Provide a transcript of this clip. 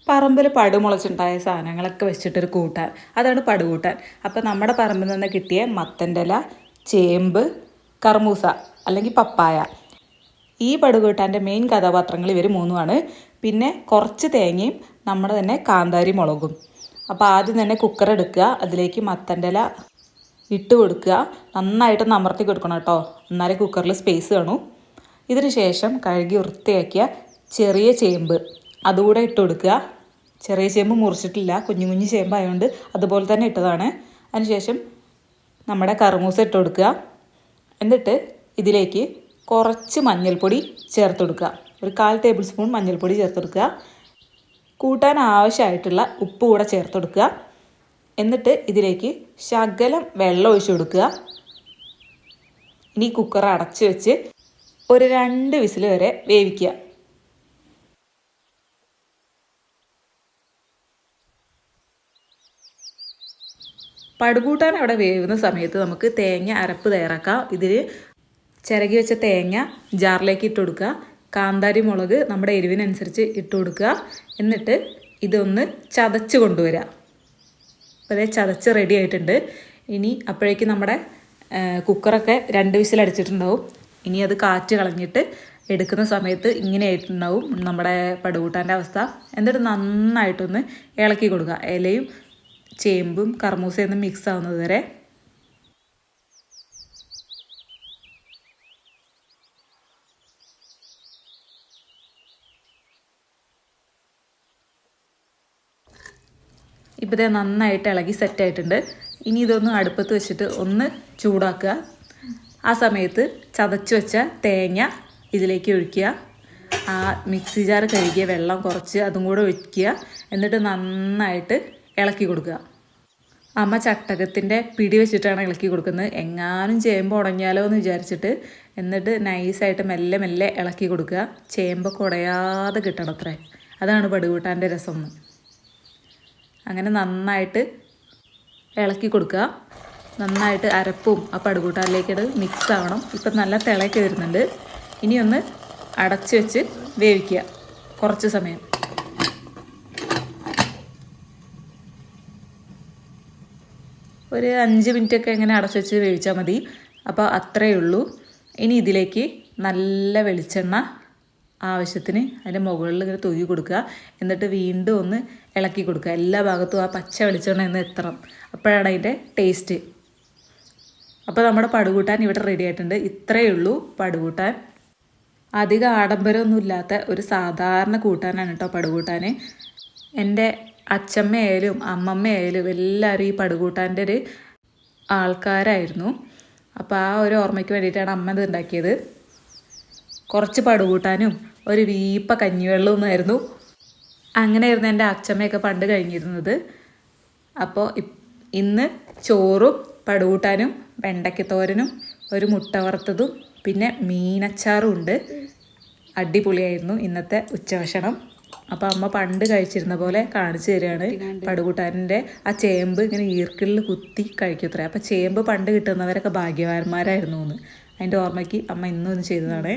പറമ്പിൽ പടുമുളച്ചുണ്ടായ സാധനങ്ങളൊക്കെ വെച്ചിട്ടൊരു കൂട്ടാൻ, അതാണ് പടുകൂട്ടാൻ. അപ്പോൾ നമ്മുടെ പറമ്പിൽ നിന്ന് കിട്ടിയ മത്തൻ്റെ ഇല, ചേമ്പ്, കർമൂസ അല്ലെങ്കിൽ പപ്പായ, ഈ പടുകൂട്ടാൻ്റെ മെയിൻ കഥാപാത്രങ്ങൾ ഇവർ മൂന്നുമാണ്. പിന്നെ കുറച്ച് തേങ്ങയും നമ്മുടെ തന്നെ കാന്താരി മുളകും. അപ്പോൾ ആദ്യം തന്നെ കുക്കർ എടുക്കുക, അതിലേക്ക് മത്തൻ്റെ ഇല ഇട്ട് കൊടുക്കുക, നന്നായിട്ട് അമർത്തി കൊടുക്കണം കേട്ടോ, എന്നാലേ കുക്കറിൽ സ്പേസ് കാണൂ. ഇതിന് ശേഷം കഴുകി വൃത്തിയാക്കിയ ചെറിയ ചേമ്പ് അതുകൂടെ ഇട്ട് കൊടുക്കുക. ചെറിയ ചേമ്പ് മുറിച്ചിട്ടില്ല, കുഞ്ഞു കുഞ്ഞു ചേമ്പായതുകൊണ്ട് അതുപോലെ തന്നെ ഇട്ടതാണ്. അതിനുശേഷം നമ്മുടെ കർമൂസ ഇട്ട് കൊടുക്കുക. എന്നിട്ട് ഇതിലേക്ക് കുറച്ച് മഞ്ഞൾപ്പൊടി ചേർത്ത് കൊടുക്കുക, ഒരു 1/4 ടേബിൾ സ്പൂൺ മഞ്ഞൾപ്പൊടി ചേർത്ത് കൊടുക്കുക. കൂട്ടാൻ ആവശ്യമായിട്ടുള്ള ഉപ്പ് കൂടെ ചേർത്ത് കൊടുക്കുക. എന്നിട്ട് ഇതിലേക്ക് ശകലം വെള്ളം ഒഴിച്ച് കൊടുക്കുക. ഇനി കുക്കർ അടച്ച് വെച്ച് ഒരു 2 വിസിൽ വരെ വേവിക്കുക. പടുകൂട്ടാൻ അവിടെ വേവുന്ന സമയത്ത് നമുക്ക് തേങ്ങ അരപ്പ് തയ്യാറാക്കാം. ഇതിൽ ചിരകി വെച്ച തേങ്ങ ജാറിലേക്ക് ഇട്ട് കൊടുക്കുക, കാന്താരി മുളക് നമ്മുടെ എരിവിനനുസരിച്ച് ഇട്ട് കൊടുക്കുക. എന്നിട്ട് ഇതൊന്ന് ചതച്ച് കൊണ്ടുവരിക. അപ്പോൾ അതേ ചതച്ച് റെഡി ആയിട്ടുണ്ട്. ഇനി അപ്പോഴേക്കും നമ്മുടെ കുക്കറൊക്കെ 2 വിസിൽ അടിച്ചിട്ടുണ്ടാവും. ഇനി അത് കാറ്റ് കളഞ്ഞിട്ട് എടുക്കുന്ന സമയത്ത് ഇങ്ങനെ ആയിട്ടുണ്ടാവും നമ്മുടെ പടുകൂട്ടാൻ്റെ അവസ്ഥ. എന്നിട്ട് നന്നായിട്ടൊന്ന് ഇളക്കി കൊടുക്കുക, ഇലയും ചേമ്പും കർമൂസയൊന്നും മിക്സ് ആവുന്നത് വരെ. ഇപ്പോൾ ഇത് നന്നായിട്ട് ഇളകി സെറ്റായിട്ടുണ്ട്. ഇനി ഇതൊന്ന് അടുപ്പത്ത് വെച്ചിട്ട് ഒന്ന് ചൂടാക്കുക. ആ സമയത്ത് ചതച്ച് വെച്ച തേങ്ങ ഇതിലേക്ക് ഒഴിക്കുക. ആ മിക്സി ജാർ കഴുകിയ വെള്ളം കുറച്ച് അതും കൂടെ ഒഴിക്കുക. എന്നിട്ട് നന്നായിട്ട് ഇളക്കി കൊടുക്കുക. അമ്മ ചട്ടകത്തിൻ്റെ പിടി വെച്ചിട്ടാണ് ഇളക്കി കൊടുക്കുന്നത്, എങ്ങാനും ചേമ്പ് ഉടങ്ങിയാലോ എന്ന് വിചാരിച്ചിട്ട്. എന്നിട്ട് നൈസായിട്ട് മെല്ലെ മെല്ലെ ഇളക്കി കൊടുക്കുക. ചേമ്പൊക്കെ ഉടയാതെ കിട്ടണം അത്രേ, അതാണ് പടുകൂട്ടാൻ്റെ രസം. അങ്ങനെ നന്നായിട്ട് ഇളക്കി കൊടുക്കുക. നന്നായിട്ട് അരപ്പും ആ പടുകൂട്ടാനിലേക്ക് മിക്സ് ആവണം. ഇപ്പം നല്ല തിളയൊക്കെ വരുന്നുണ്ട്. ഇനി ഒന്ന് അടച്ച് വെച്ച് വേവിക്കുക കുറച്ച് സമയം. ഒരു 5 മിനിറ്റൊക്കെ ഇങ്ങനെ അടച്ച് വെച്ച് വേവിച്ചാൽ മതി. അപ്പോൾ അത്രയേ ഉള്ളൂ. ഇനി ഇതിലേക്ക് നല്ല വെളിച്ചെണ്ണ ആവശ്യത്തിന് അതിൻ്റെ മുകളിൽ ഇങ്ങനെ തൂക്കി കൊടുക്കുക. എന്നിട്ട് വീണ്ടും ഒന്ന് ഇളക്കി കൊടുക്കുക. എല്ലാ ഭാഗത്തും ആ പച്ച വെളിച്ചെണ്ണ ഒന്ന് എത്തണം, അപ്പോഴാണ് അതിൻ്റെ ടേസ്റ്റ്. അപ്പോൾ നമ്മുടെ പടുകൂട്ടാൻ ഇവിടെ റെഡി ആയിട്ടുണ്ട്. ഇത്രയേ ഉള്ളൂ പടുകൂട്ടാൻ. അധികം ആഡംബരമൊന്നും ഇല്ലാത്ത ഒരു സാധാരണ കൂട്ടാനാണ് കേട്ടോ പടുകൂട്ടാൻ. എൻ്റെ അച്ഛമ്മയായാലും അമ്മമ്മയായാലും എല്ലാവരും ഈ പടുകൂട്ടാൻ്റെ ഒരു ആൾക്കാരായിരുന്നു. അപ്പോൾ ആ ഒരു ഓർമ്മയ്ക്ക് വേണ്ടിയിട്ടാണ് അമ്മ ഇത് ഉണ്ടാക്കിയത്. കുറച്ച് പടുകൂട്ടാനും ഒരു വീപ്പ കഞ്ഞിവെള്ളവും ആയിരുന്നു. അങ്ങനെയായിരുന്നു എൻ്റെ അച്ഛമ്മയൊക്കെ പണ്ട് കഴിഞ്ഞിരുന്നത്. അപ്പോൾ ഇന്ന് ചോറും പടുകൂട്ടാനും വെണ്ടയ്ക്കത്തോരനും ഒരു മുട്ട വറുത്തതും പിന്നെ മീനച്ചാറും ഉണ്ട്. അടിപൊളിയായിരുന്നു ഇന്നത്തെ ഉച്ചഭക്ഷണം. അപ്പോൾ അമ്മ പണ്ട് കഴിച്ചിരുന്ന പോലെ കാണിച്ചു തരികയാണ്. പടുകൂട്ടാനിൻ്റെ ആ ചേമ്പ് ഇങ്ങനെ ഈർക്കിളിൽ കുത്തി കഴിക്കത്രേ. അപ്പോൾ ചേമ്പ് പണ്ട് കിട്ടുന്നവരൊക്കെ ഭാഗ്യവാന്മാരായിരുന്നു എന്ന് അതിൻ്റെ ഓർമ്മയ്ക്ക് അമ്മ ഇന്നും ഒന്ന് ചെയ്തതാണ്.